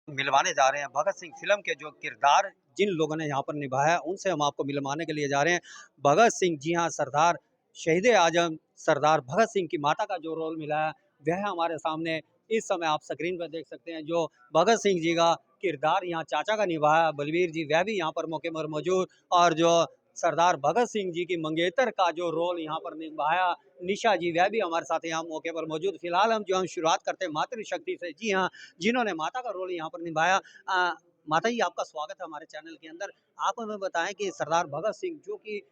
मिलवाने जा रहे हैं भगत सिंह फिल्म के जो किरदार जिन लोगों ने यहाँ पर निभाया उनसे हम आपको मिलवाने के लिए जा रहे हैं। भगत सिंह, जी हाँ, सरदार शहीद आजम सरदार भगत सिंह की माता का जो रोल मिला है वह हमारे सामने इस समय आप स्क्रीन पर देख सकते हैं। जो भगत सिंह जी का किरदार यहाँ चाचा का निभाया बलवीर जी, वह भी यहाँ पर मौके पर मौजूद। और जो सरदार भगत सिंह जी की मंगेतर का जो रोल यहाँ पर निभाया निशा जी, वह भी हमारे साथ यहाँ मौके पर मौजूद। फिलहाल हम शुरुआत करते हैं मातृशक्ति से, जी हाँ, जिन्होंने माता का रोल यहाँ पर निभाया। माता जी, आपका स्वागत है हमारे चैनल के अंदर। आप हमें बताएं कि सरदार भगत सिंह जो कि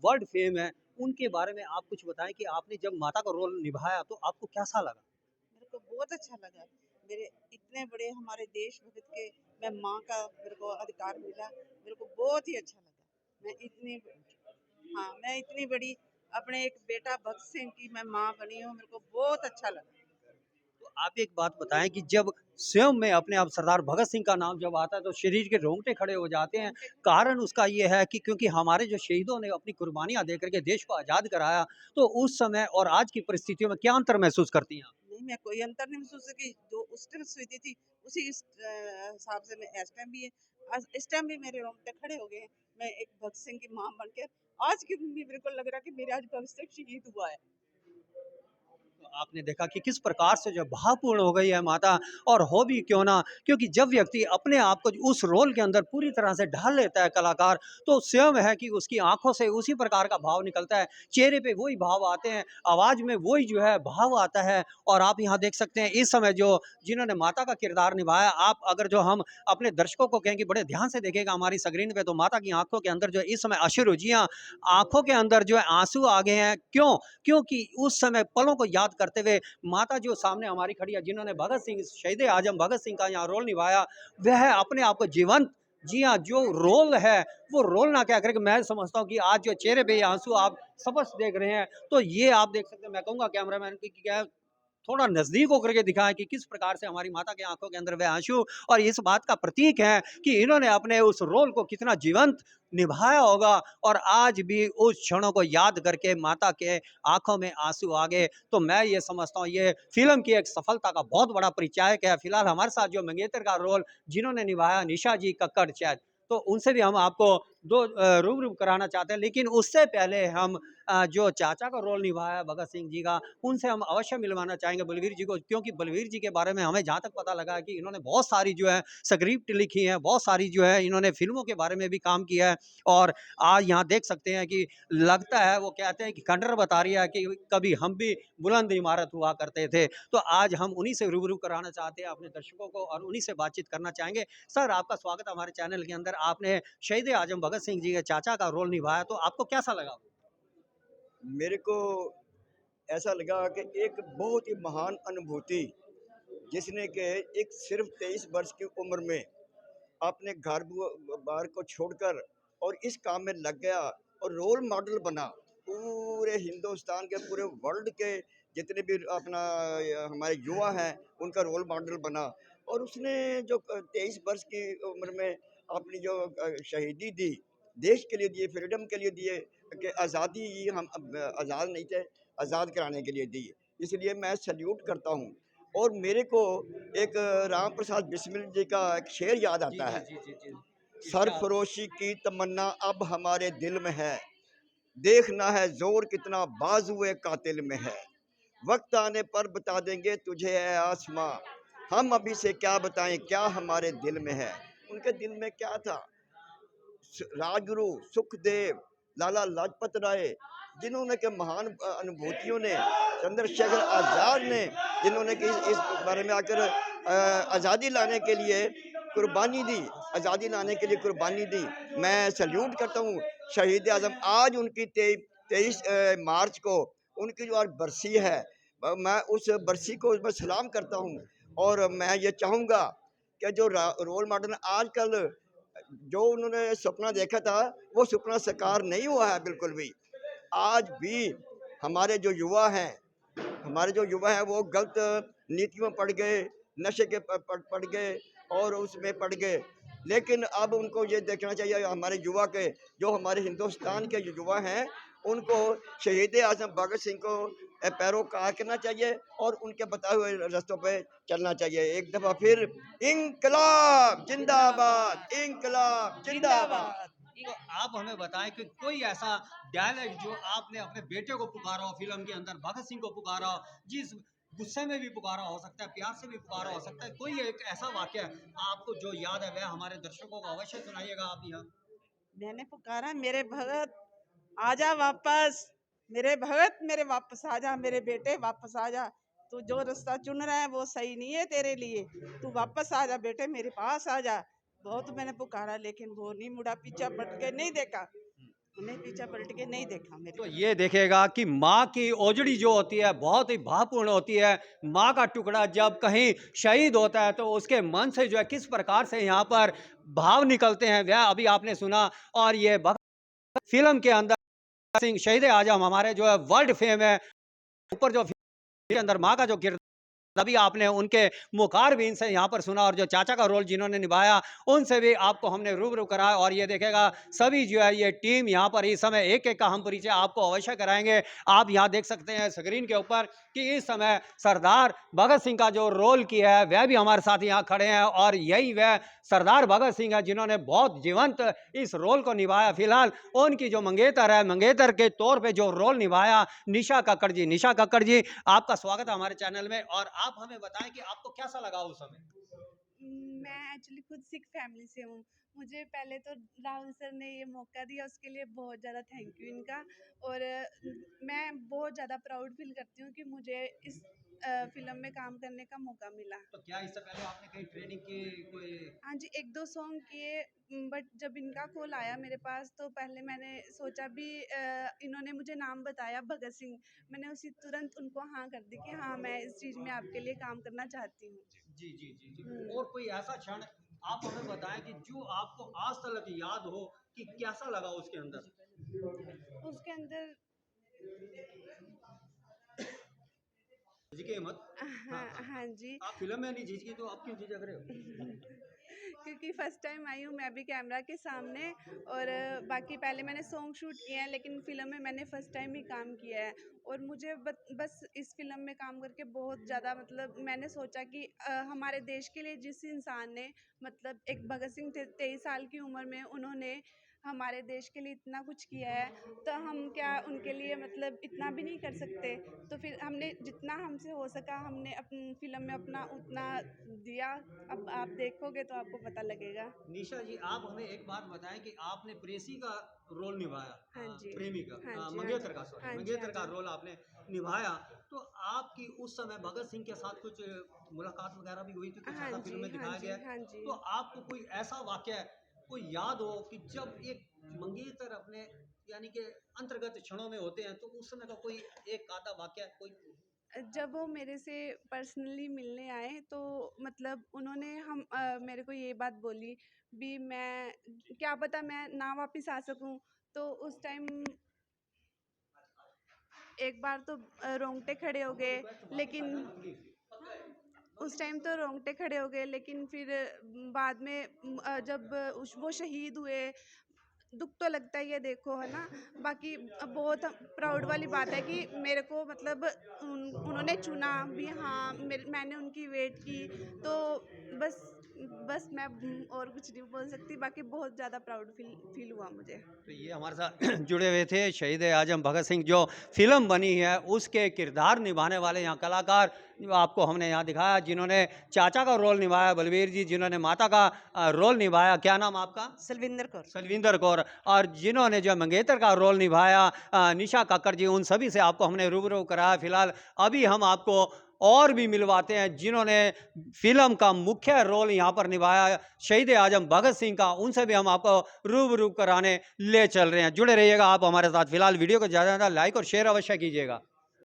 वर्ल्ड फेम है, उनके बारे में आप कुछ बताएं कि आपने जब माता का रोल निभाया तो आपको कैसा लगा? मेरे को बहुत अच्छा लगा। मेरे इतने बड़े हमारे देशभक्त के मैं माँ का मेरे को अधिकार मिला, मेरे को बहुत ही अच्छा लगा। मैं इतनी हाँ, मैं इतनी बड़ी अपने एक बेटा भगत सिंह की मैं माँ बनी हूँ, मेरे को बहुत अच्छा लगा। तो आप एक बात बताएं कि जब स्वयं में अपने आप सरदार भगत सिंह का नाम जब आता है तो शरीर के रोंगटे खड़े हो जाते हैं। कारण उसका ये है कि क्योंकि हमारे जो शहीदों ने अपनी कुर्बानियां दे करके देश को आज़ाद कराया, तो उस समय और आज की परिस्थितियों में क्या अंतर महसूस करती हैं आप? नहीं, मैं कोई अंतर नहीं महसूस की, जो उस टाइम स्थिति थी उसी हिसाब से मैं इस टाइम भी है। आज इस टाइम भी मेरे रोंगटे खड़े हो गए हैं। मैं एक भगत सिंह की माँ बन के आज की भी मेरे को लग रहा है कि मेरे आज भगत सिंह शहीद हुआ है। तो आपने देखा कि किस प्रकार से जो भावपूर्ण हो गई है माता, और हो भी क्यों ना, क्योंकि जब व्यक्ति अपने आप को उस रोल के अंदर पूरी तरह से ढाल लेता है कलाकार, तो स्वयं है कि उसकी आंखों से उसी प्रकार का भाव निकलता है, चेहरे पे वही भाव आते हैं, आवाज में वही जो है भाव आता है। और आप यहाँ देख सकते हैं इस समय जो जिन्होंने माता का किरदार निभाया, आप अगर जो हम अपने दर्शकों को कहें कि बड़े ध्यान से देखेगा हमारी स्क्रीन पे, तो माता की आंखों के अंदर जो इस समय अश्रु, जी हाँ, आंखों के अंदर जो है आंसू आ गए हैं। क्यों? क्योंकि उस समय पलों को याद करते हुए माता जो सामने हमारी खड़ी है, जिन्होंने भगत सिंह, शहीद आजम भगत सिंह का यहाँ रोल निभाया, वह अपने आप को जीवंत, जी हाँ, जो रोल है वो रोल ना क्या करके, मैं समझता हूँ कि आज जो चेहरे पे ये आंसू आप स्पष्ट देख रहे हैं, तो ये आप देख सकते हैं। मैं कहूँगा कैमरामैन की कि क्या थोड़ा नजदीक होकर के दिखाएं कि किस प्रकार से हमारी माता की आंखों के अंदर वह आंसू, और इस बात का प्रतीक है कि इन्होंने अपने उस रोल को कितना जीवंत निभाया होगा। और आज भी उस क्षणों को याद करके माता के आंखों में आंसू आ गए, तो मैं ये समझता हूँ ये फिल्म की एक सफलता का बहुत बड़ा परिचायक है। फिलहाल हमारे साथ जो मंगेतर का रोल जिन्होंने निभाया निशा जी कक्कड़ शायद, तो उनसे भी हम आपको दो रूबरू कराना चाहते हैं। लेकिन उससे पहले हम जो चाचा का रोल निभाया भगत सिंह जी का, उनसे हम अवश्य मिलवाना चाहेंगे बलवीर जी को, क्योंकि बलवीर जी के बारे में हमें जहाँ तक पता लगा है कि इन्होंने बहुत सारी जो है स्क्रिप्ट लिखी है, बहुत सारी जो है इन्होंने फिल्मों के बारे में भी काम किया है। और आज यहाँ देख सकते हैं कि लगता है, वो कहते हैं कि खंडर बता रही है कि कभी हम भी बुलंद इमारत हुआ करते थे। तो आज हम उन्हीं से रूबरू कराना चाहते हैं अपने दर्शकों को, और उन्हीं से बातचीत करना चाहेंगे। सर, आपका स्वागत है हमारे चैनल के अंदर। आपने शहीद आजम भगत सिंह जी के चाचा का रोल निभाया, तो आपको कैसा लगा? मेरे को ऐसा लगा कि एक बहुत ही महान अनुभूति, जिसने कि एक सिर्फ 23 वर्ष की उम्र में अपने घर बार को छोड़कर और इस काम में लग गया और रोल मॉडल बना पूरे हिंदुस्तान के, पूरे वर्ल्ड के जितने भी अपना हमारे युवा हैं उनका रोल मॉडल बना। और उसने जो 23 वर्ष की उम्र में अपनी जो शहीदी दी, देश के लिए दिए, फ्रीडम के लिए दिए, कि आज़ादी हम आज़ाद नहीं थे, आज़ाद कराने के लिए दी। इसलिए मैं सल्यूट करता हूँ। और मेरे को एक राम प्रसाद बिस्मिल जी का एक शेर याद जी आता जी है। जी जी जी। सरफरोशी की तमन्ना अब हमारे दिल में है, देखना है जोर कितना बाजुए कातिल में है। वक्त आने पर बता देंगे तुझे है आसमां, हम अभी से क्या बताएं क्या हमारे दिल में है। उनके दिल में क्या था? राजगुरु सुखदेव, लाला लाजपत राय, जिन्होंने के महान अनुभूतियों ने, चंद्रशेखर आज़ाद ने, जिन्होंने कि इस बारे में आकर आज़ादी लाने के लिए कुर्बानी दी, आज़ादी लाने के लिए कुर्बानी दी। मैं सल्यूट करता हूँ शहीद आज़म। आज उनकी 23 मार्च को उनकी जो आज बरसी है, मैं उस बरसी को मैं सलाम करता हूँ। और मैं ये चाहूँगा कि जो रोल मॉडल आजकल जो उन्होंने सपना देखा था, वो सपना साकार नहीं हुआ है बिल्कुल भी। आज भी हमारे जो युवा हैं, वो गलत नीतियों में पड़ गए, नशे के पड़ गए और उसमें पड़ गए। लेकिन अब उनको ये देखना चाहिए, हमारे युवा के, जो हमारे हिंदुस्तान के जो युवा हैं, उनको शहीद आज़म भगत सिंह को पैरों का आंकना चाहिए और उनके बताए हुए रास्तों पे चलना चाहिए। एक दफा फिर इंकलाब जिंदाबाद, इंकलाब जिंदाबाद। तो आप हमें बताएं कि कोई ऐसा डायलॉग जो आपने अपने बेटे को पुकारा हो फिल्म के अंदर, भगत सिंह को पुकारा हो, जिस गुस्से में भी पुकारा हो सकता है, प्यार से भी पुकारा हो सकता है, कोई एक ऐसा वाक्य आपको जो याद है वह हमारे दर्शकों को अवश्य सुनाइएगा आप यहाँ। मैंने पुकारा, मेरे भगत आजा वापस, मेरे भगत मेरे वापस आजा, मेरे बेटे वापस आजा। तू जो रास्ता चुन रहा है वो सही नहीं है तेरे लिए, तू वापस आजा बेटे, मेरे पास आजा। बहुत मैंने पुकारा लेकिन वो नहीं मुड़ा, पीछा पलट के नहीं देखा, उन्हें पीछा पलट के नहीं देखा मेरे। तो ये देखेगा कि माँ की ओजड़ी जो होती है बहुत ही भावपूर्ण होती है। माँ का टुकड़ा जब कहीं शहीद होता है तो उसके मन से जो है किस प्रकार से यहाँ पर भाव निकलते हैं वह अभी आपने सुना। और ये भगत फिल्म के अंदर सिंह शहीद आजम हमारे जो है वर्ल्ड फेम है। ऊपर जो फिल्म के अंदर माँ का जो किरदार तभी आपने उनके मुखारबिन से यहाँ पर सुना और जो चाचा का रोल जिन्होंने निभाया उनसे भी आपको हमने रूबरू कराया। और ये देखेगा सभी जो है ये टीम यहाँ पर इस समय एक एक का हम परिचय आपको अवश्य कराएंगे। आप यहाँ देख सकते हैं स्क्रीन के ऊपर कि इस समय सरदार भगत सिंह का जो रोल किया है वह भी हमारे साथ यहाँ खड़े हैं और यही वह सरदार भगत सिंह है जिन्होंने बहुत जीवंत इस रोल को निभाया। फिलहाल उनकी जो मंगेतर है, मंगेतर के तौर पे जो रोल निभाया निशा कक्कड़ जी। निशा कक्कड़ जी, आपका स्वागत है हमारे चैनल में और आप हमें बताएं कि आपको कैसा लगा उस समय। मैं एक्चुअली खुद सिख फैमिली से हूँ। मुझे पहले तो राहुल सर ने ये मौका दिया उसके लिए बहुत ज़्यादा थैंक यू इनका। और मैं बहुत ज़्यादा प्राउड फील करती हूँ कि मुझे इस फिल्म में काम करने का मौका मिला। तो क्या इससे पहले आपने कहीं ट्रेनिंग की कोई? हाँ जी, 1-2 सॉन्ग किए, बट जब इनका कॉल आया मेरे पास तो पहले मैंने सोचा भी, इन्होंने मुझे नाम बताया भगत सिंह, मैंने उसी तुरंत उनको हाँ कर दी कि हाँ मैं इस चीज़ में आपके लिए काम करना चाहती हूँ। जी जी जी जी। और कोई ऐसा क्षण आप हमें बताएं कि जो आपको आज तक याद हो कि कैसा लगा उसके अंदर। उसके अंदर झिझके मत। हाँ हाँ हाँ, हाँ जी। आप फिल्म में नहीं झिझकी तो आप क्यों झिझक रहे हो? क्योंकि फर्स्ट टाइम आई हूँ मैं भी कैमरा के सामने। और बाकी पहले मैंने सॉन्ग शूट किए हैं लेकिन फिल्म में मैंने फर्स्ट टाइम ही काम किया है। और मुझे बस इस फिल्म में काम करके बहुत ज़्यादा, मतलब मैंने सोचा कि हमारे देश के लिए जिस इंसान ने, मतलब एक भगत सिंह थे 23 साल की उम्र में, उन्होंने हमारे देश के लिए इतना कुछ किया है, तो हम क्या उनके लिए मतलब इतना भी नहीं कर सकते। तो फिर हमने जितना हमसे हो सका हमने अपनी फिल्म में अपना उतना दिया। अब आप देखोगे तो आपको पता लगेगा। निशा जी, आप हमें एक बात बताएं कि आपने प्रेसी का रोल निभाया, हाँ जी, प्रेमी का, हाँ जी, हाँ मंगेतर जी, का, सॉरी हाँ जी, मंगेतर हाँ का जी। रोल आपने निभाया। तो आपकी उस समय भगत सिंह के साथ कुछ मुलाकात वगैरह भी हुई थी, कुछ हाँ ऐसा जी, फिल्म में हाँ दिखाया जी, गया है? हाँ जी। तो आपको कोई ऐसा वाक्य कोई याद हो कि जब एक मंगेतर अपने यानी कि अंतर्गत क्षणों में होते हैं तो उस समय का कोई एक आधा वाक्य कोई? जब वो मेरे से पर्सनली मिलने आए तो मतलब उन्होंने मेरे को ये बात बोली भी, मैं क्या पता मैं ना वापस आ सकूं। तो उस टाइम एक बार तो रोंगटे खड़े हो गए, लेकिन उस टाइम तो रोंगटे खड़े हो गए, लेकिन फिर बाद में जब वो शहीद हुए, दुख तो लगता ही है, देखो है ना। बाकी बहुत प्राउड वाली बात है कि मेरे को मतलब उन्होंने चुना भी। हाँ, मैंने उनकी वेट की। तो बस बस मैं और कुछ नहीं बोल सकती। बाकी बहुत ज़्यादा प्राउड फील हुआ मुझे। तो ये हमारे साथ जुड़े हुए थे शहीद आजम भगत सिंह, जो फिल्म बनी है उसके किरदार निभाने वाले यहाँ कलाकार जो आपको हमने यहाँ दिखाया, जिन्होंने चाचा का रोल निभाया बलबीर जी, जिन्होंने माता का रोल निभाया, क्या नाम आपका? सलविंदर कौर। सलविंदर कौर। और जिन्होंने जो मंगेतर का रोल निभाया निशा कक्कड़ जी, उन सभी से आपको हमने रूबरू कराया। फिलहाल अभी हम आपको और भी मिलवाते हैं जिन्होंने फिल्म का मुख्य रोल यहाँ पर निभाया शहीद आजम भगत सिंह का, उनसे भी हम आपको रूबरू कराने ले चल रहे हैं। जुड़े रहिएगा आप हमारे साथ। फिलहाल वीडियो को ज़्यादा से ज़्यादा लाइक और शेयर अवश्य कीजिएगा।